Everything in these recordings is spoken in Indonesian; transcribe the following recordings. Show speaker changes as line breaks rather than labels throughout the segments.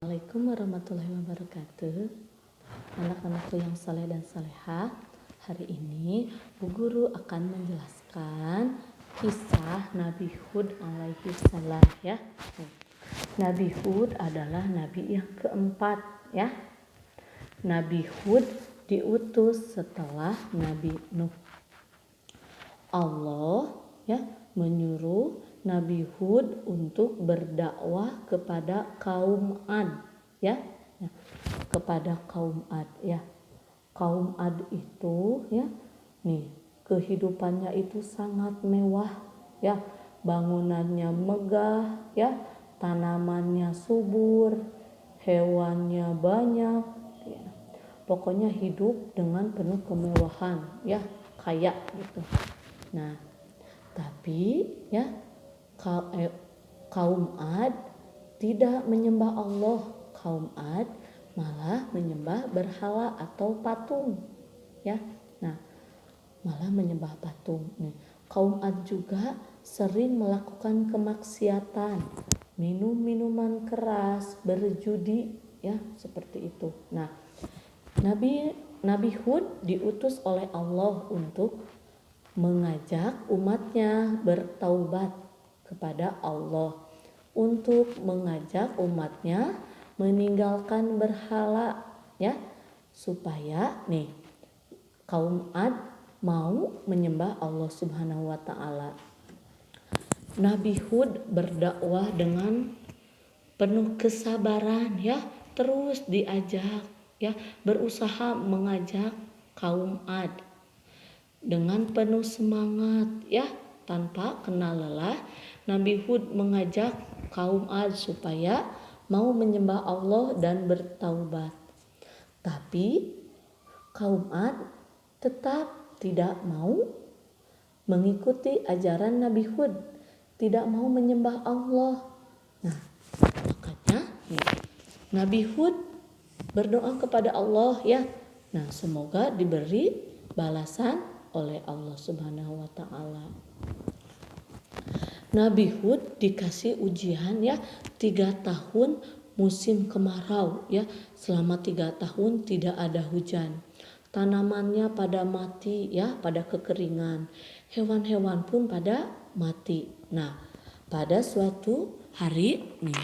Assalamualaikum warahmatullahi wabarakatuh. Anak-anakku yang saleh dan salehah, hari ini Bu Guru akan menjelaskan kisah Nabi Hud alaihi salam ya. Nabi Hud adalah nabi yang keempat ya. Nabi Hud diutus setelah Nabi Nuh. Allah ya menyuruh Nabi Hud untuk berdakwah kepada kaum Ad ya. Nah, kepada kaum Ad ya. Kaum Ad itu ya nih kehidupannya itu sangat mewah ya, bangunannya megah ya, tanamannya subur, hewannya banyak ya. Pokoknya hidup dengan penuh kemewahan ya, kaya gitu. Nah, tapi ya kaum Ad tidak menyembah Allah. Kaum Ad malah menyembah berhala atau patung ya. Nah, malah menyembah patung. Nih, kaum Ad juga sering melakukan kemaksiatan, minum minuman keras, berjudi ya, seperti itu. Nah, Nabi Hud diutus oleh Allah untuk mengajak umatnya bertaubat kepada Allah, untuk mengajak umatnya meninggalkan berhala ya, supaya nih kaum Ad mau menyembah Allah Subhanahu wa taala. Nabi Hud berdakwah dengan penuh kesabaran ya, terus diajak ya, berusaha mengajak kaum Ad dengan penuh semangat ya, tanpa kenal lelah. Nabi Hud mengajak kaum Ad supaya mau menyembah Allah dan bertaubat. Tapi kaum Ad tetap tidak mau mengikuti ajaran Nabi Hud, tidak mau menyembah Allah. Nah, makanya Nabi Hud berdoa kepada Allah ya. Nah, semoga diberi balasan oleh Allah Subhanahu wa taala. Nabi Hud dikasih ujian ya, 3 tahun musim kemarau ya. Selama 3 tahun tidak ada hujan. Tanamannya pada mati ya, pada kekeringan. Hewan-hewan pun pada mati. Nah, pada suatu hari nih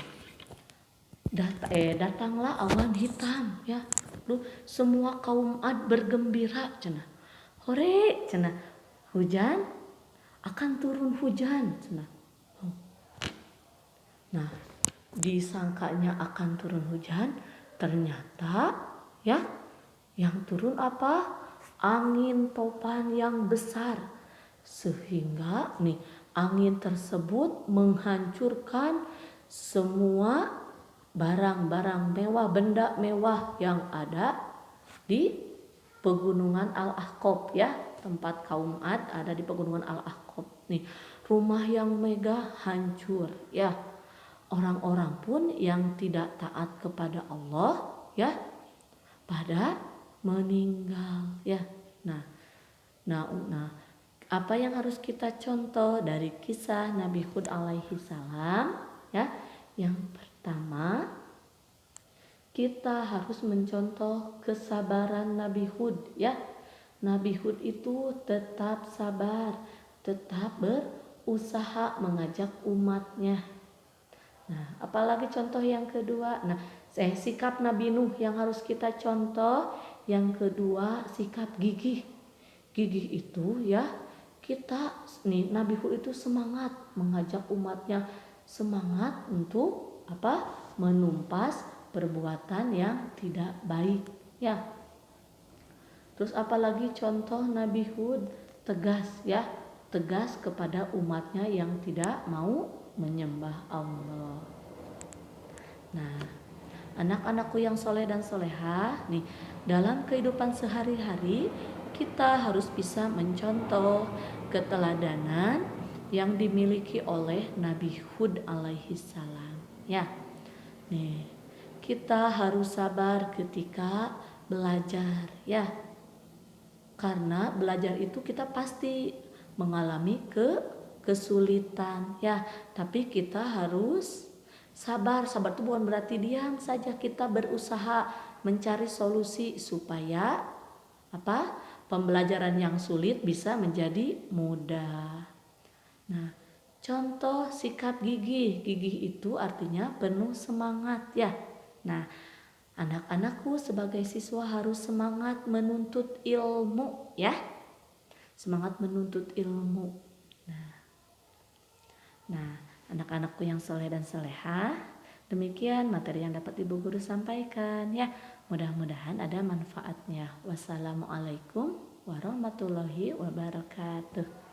datanglah awan hitam ya. Semua kaum Ad bergembira cenah. Hore cenah, hujan akan turun hujan cenah. Nah, disangkanya akan turun hujan, ternyata ya yang turun apa? Angin topan yang besar, sehingga nih angin tersebut menghancurkan semua barang-barang mewah, benda mewah yang ada di pegunungan Al-Ahqaf ya. Tempat kaum Ad ada di pegunungan Al-Ahqaf. Nih, rumah yang megah hancur ya. Orang-orang pun yang tidak taat kepada Allah ya pada meninggal ya. Nah, apa yang harus kita contoh dari kisah Nabi Hud alaihi salam ya? Yang pertama, kita harus mencontoh kesabaran Nabi Hud ya. Nabi Hud itu tetap sabar, tetap berusaha mengajak umatnya. Nah, apalagi contoh yang kedua. Nah, sikap Nabi Nuh yang harus kita contoh. Yang kedua, sikap gigih. Gigih itu ya, kita nih Nabi Hud itu semangat mengajak umatnya, semangat untuk apa? Menumpas perbuatan yang tidak baik ya. Terus apalagi contoh Nabi Hud tegas ya, tegas kepada umatnya yang tidak mau menyembah Allah. Nah, anak-anakku yang soleh dan solehah nih, dalam kehidupan sehari-hari kita harus bisa mencontoh keteladanan yang dimiliki oleh Nabi Hud alaihi salam ya. Nih, kita harus sabar ketika belajar ya, karena belajar itu kita pasti mengalami kesulitan ya, tapi kita harus Sabar itu bukan berarti diam saja, kita berusaha mencari solusi supaya apa? Pembelajaran yang sulit bisa menjadi mudah. Nah, contoh sikap gigih. Gigih itu artinya penuh semangat ya. Nah, anak-anakku sebagai siswa harus semangat menuntut ilmu ya. Semangat menuntut ilmu. Nah, anak-anakku yang soleh dan solehah, demikian materi yang dapat Ibu Guru sampaikan ya. Mudah-mudahan ada manfaatnya. Wassalamualaikum warahmatullahi wabarakatuh.